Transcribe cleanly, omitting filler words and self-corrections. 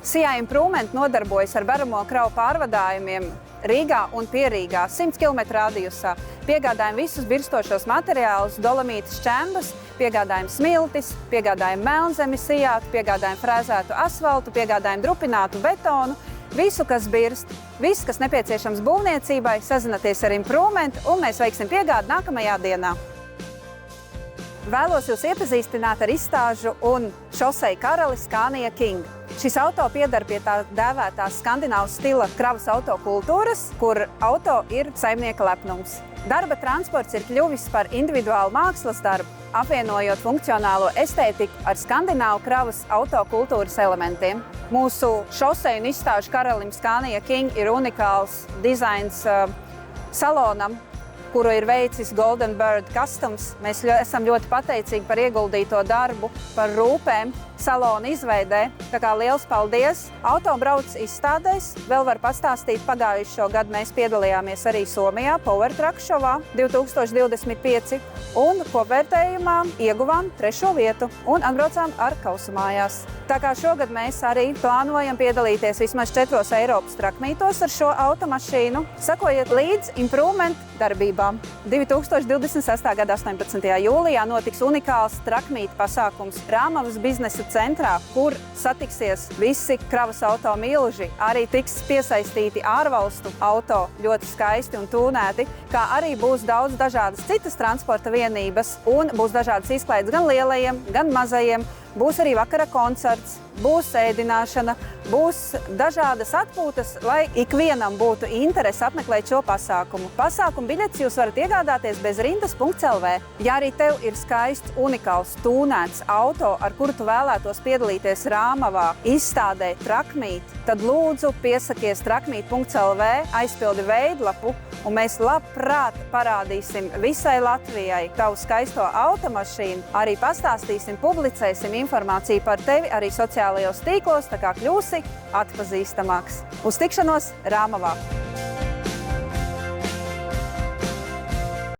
Sijā Improvement nodarbojas ar baramo kravu pārvadājumiem Rīgā un Pierīgā 100 km radiusā. Piegādājam visus birstošos materiālus, dolomītas šķembas, piegādājam smiltis, piegādājam melnzemi sijāt, piegādājam frēzētu asfaltu, piegādājam drupinātu betonu, visu, kas birst, viss, kas nepieciešams būvniecībai, sazināties ar Improvement un mēs veiksim piegādi nākamajā dienā. Vēlos jūs iepazīstināt ar izstāžu un šoseju karali Scania King. Šis auto pieder pie tā dēvētās skandināvu stila kravas auto kultūras, kur auto ir saimnieka lepnums. Darba transports ir kļuvis par individuālu mākslas darbu, apvienojot funkcionālo estētiku ar skandināvu kravas auto kultūras elementiem. Mūsu šoseju un izstāžu karalim Scania King ir unikāls dizains salonam, kuru ir veicis Golden Bird Customs. Mēs esam ļoti pateicīgi par ieguldīto darbu, par rūpēm salona izveidē. Tā kā liels paldies! Auto brauc izstādēs. Vēl var pastāstīt, pagājušo gadu mēs piedalījāmies arī Somijā Power Truck Showā 2025 un kopvērtējumā ieguvām 3. vietu un atbraucām ar kausu mājās. Tā kā šogad mēs arī plānojam piedalīties vismaz 4 Eiropas trakmītos ar šo automašīnu. Sekojiet līdz Improvement darbībām. 2026. gada 18. jūlijā notiks unikāls trakmīta pasākums Rāmavas biznesa centrā, kur satiksies visi kravas auto mīluži. Arī tiks piesaistīti ārvalstu auto, ļoti skaisti un tūnēti, kā arī būs daudz dažādas citas transporta vienības un būs dažādas izklaides gan lielajiem, gan mazajiem. Būs arī vakara koncerts, būs ēdināšana, būs dažādas atpūtas, lai ikvienam būtu interese apmeklēt šo pasākumu. Pasākumu biļetes jūs varat iegādāties bezrindas.lv. Ja arī tev ir skaists, unikāls, tūnēts auto, ar kuru tu vēlētos piedalīties Rāmavā, izstādē Trakmīt, tad lūdzu piesakies trakmīt.lv, aizpildi veidlapu, un mēs labprāt parādīsim visai Latvijai tavu skaisto automašīnu, arī pastāstīsim, publicēsim informāciju par tevi arī sociālajos tīklos, tā kā kļūsi atpazīstamāks. Uz tikšanos Rāmavā!